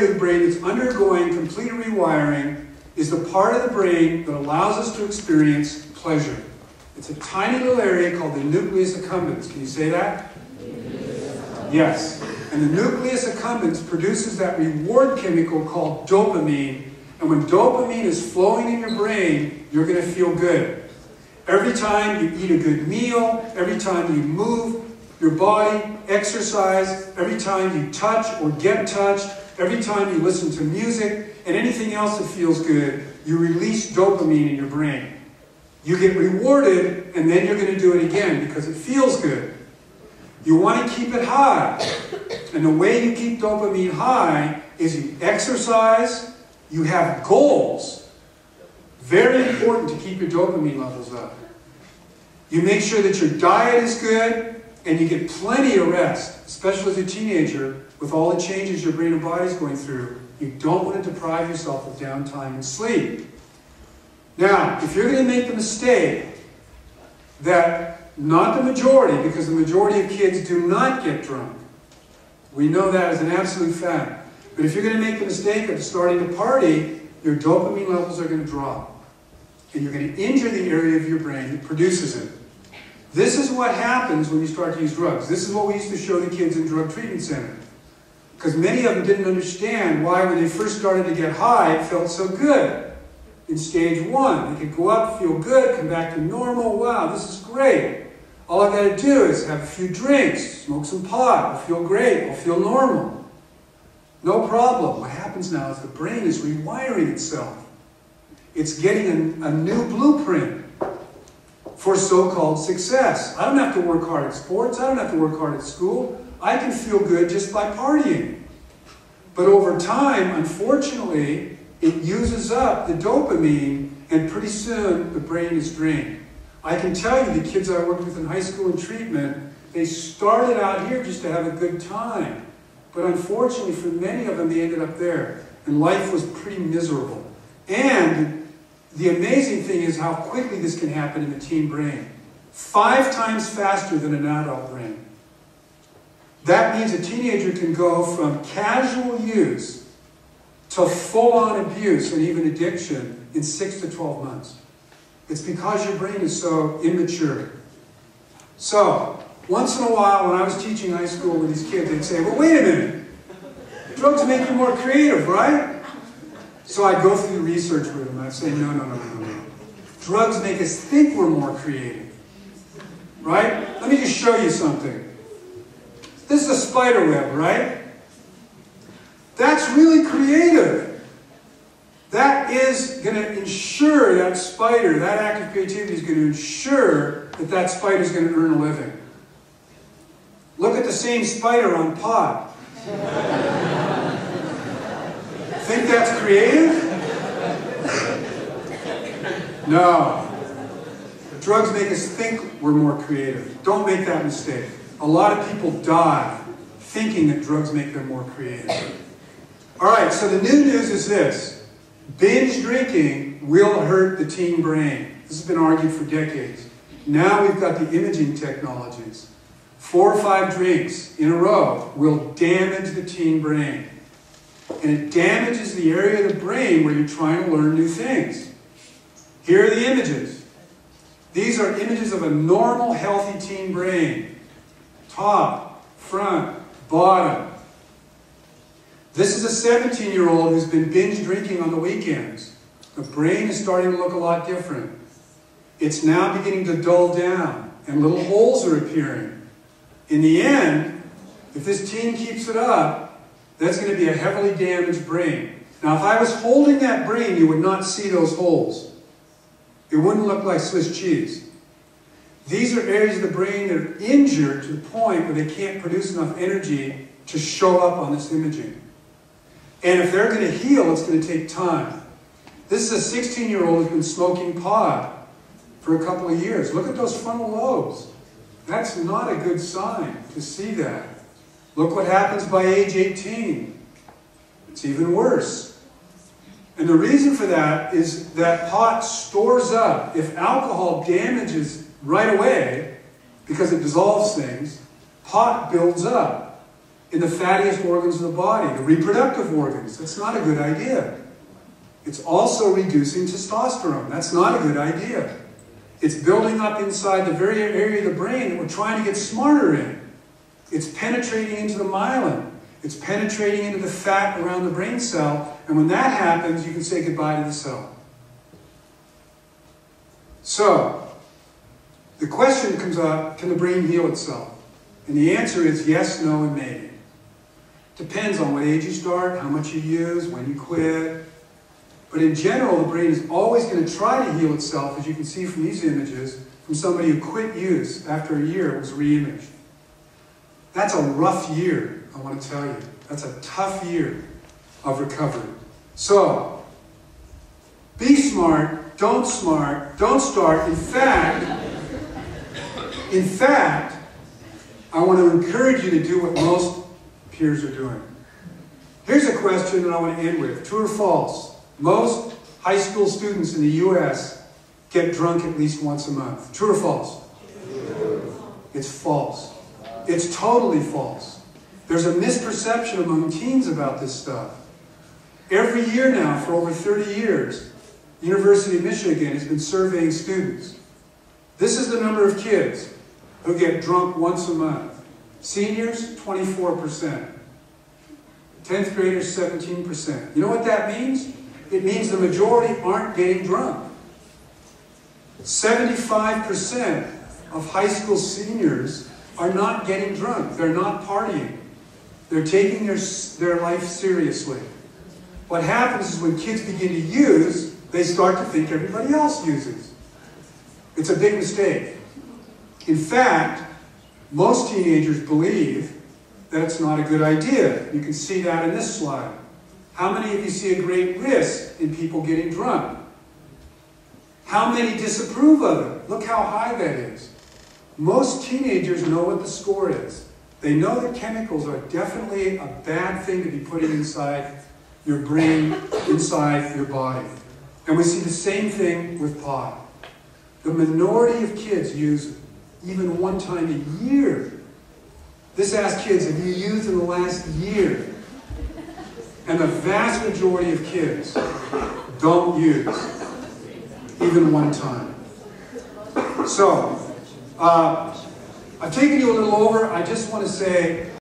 area of the brain that's undergoing complete rewiring is the part of the brain that allows us to experience pleasure. It's a tiny little area called the nucleus accumbens. Can you say that? Yes. And the nucleus accumbens produces that reward chemical called dopamine. And when dopamine is flowing in your brain, you're going to feel good. Every time you eat a good meal, every time you move your body, exercise, every time you touch or get touched, every time you listen to music, and anything else that feels good, you release dopamine in your brain. You get rewarded, and then you're going to do it again because it feels good. You want to keep it high. And the way you keep dopamine high is you exercise, you have goals. Very important to keep your dopamine levels up. You make sure that your diet is good, and you get plenty of rest, especially as a teenager, with all the changes your brain and body is going through. You don't want to deprive yourself of downtime and sleep. Now, if you're going to make the mistake that, not the majority, because the majority of kids do not get drunk. We know that as an absolute fact. But if you're going to make the mistake of starting to party, your dopamine levels are going to drop. And you're going to injure the area of your brain that produces it. This is what happens when you start to use drugs. This is what we used to show the kids in drug treatment center. Because many of them didn't understand why when they first started to get high, it felt so good. In stage 1, they could go up, feel good, come back to normal. Wow, this is great. All I've got to do is have a few drinks, smoke some pot, I'll feel great, I'll feel normal. No problem. What happens now is the brain is rewiring itself. It's getting a new blueprint for so-called success. I don't have to work hard at sports. I don't have to work hard at school. I can feel good just by partying. But over time, unfortunately, it uses up the dopamine, and pretty soon the brain is drained. I can tell you the kids I worked with in high school and treatment, they started out here just to have a good time. But unfortunately for many of them, they ended up there. And life was pretty miserable. And the amazing thing is how quickly this can happen in the teen brain. 5 times faster than an adult brain. That means a teenager can go from casual use to full-on abuse and even addiction in 6 to 12 months. It's because your brain is so immature. So, once in a while when I was teaching high school with these kids, they'd say, well, wait a minute. Drugs make you more creative, right? So I'd go through the research with them. I'd say, no. Drugs make us think we're more creative. Right? Let me just show you something. This is a spider web, right? That's really creative. That is going to ensure that spider, that act of creativity is going to ensure that that spider is going to earn a living. Look at the same spider on pot. Think that's creative? No. Drugs make us think we're more creative. Don't make that mistake. A lot of people die thinking that drugs make them more creative. All right, so the new news is this. Binge drinking will hurt the teen brain. This has been argued for decades. Now we've got the imaging technologies. 4 or 5 drinks in a row will damage the teen brain. And it damages the area of the brain where you're trying to learn new things. Here are the images. These are images of a normal, healthy teen brain. Top, front, bottom. This is a 17-year-old who's been binge drinking on the weekends. The brain is starting to look a lot different. It's now beginning to dull down, and little holes are appearing. In the end, if this teen keeps it up, that's going to be a heavily damaged brain. Now, if I was holding that brain, you would not see those holes. It wouldn't look like Swiss cheese. These are areas of the brain that are injured to the point where they can't produce enough energy to show up on this imaging. And if they're going to heal, it's going to take time. This is a 16-year-old who's been smoking pot for a couple of years. Look at those frontal lobes. That's not a good sign to see that. Look what happens by age 18. It's even worse. And the reason for that is that pot stores up. If alcohol damages right away, because it dissolves things, pot builds up. in the fattiest organs of the body, the reproductive organs. That's not a good idea. It's also reducing testosterone. That's not a good idea. It's building up inside the very area of the brain that we're trying to get smarter in. It's penetrating into the myelin. It's penetrating into the fat around the brain cell. And when that happens, you can say goodbye to the cell. So, the question comes up, can the brain heal itself? And the answer is yes, no, and maybe. Depends on what age you start, how much you use, when you quit. But in general, the brain is always going to try to heal itself, as you can see from these images, from somebody who quit use after a year was re-imaged. That's a rough year, I want to tell you. That's a tough year of recovery. So, be smart, don't start. In fact, I want to encourage you to do what most peers are doing. Here's a question that I want to end with. True or false? Most high school students in the U.S. get drunk at least once a month. True or false? True. It's false. It's totally false. There's a misperception among teens about this stuff. Every year now, for over 30 years, the University of Michigan has been surveying students. This is the number of kids who get drunk once a month. Seniors, 24%. 10th graders, 17%. You know what that means? It means the majority aren't getting drunk. 75% of high school seniors are not getting drunk. They're not partying. They're taking their life seriously. What happens is when kids begin to use, they start to think everybody else uses. It's a big mistake. In fact, most teenagers believe that it's not a good idea. You can see that in this slide. How many of you see a great risk in people getting drunk? How many disapprove of it? Look how high that is. Most teenagers know what the score is. They know that chemicals are definitely a bad thing to be putting inside your brain, inside your body. And we see the same thing with pot. The minority of kids use even one time a year. This asks kids, have you used in the last year? And the vast majority of kids don't use even one time. So, I've taken you a little over. I just want to say,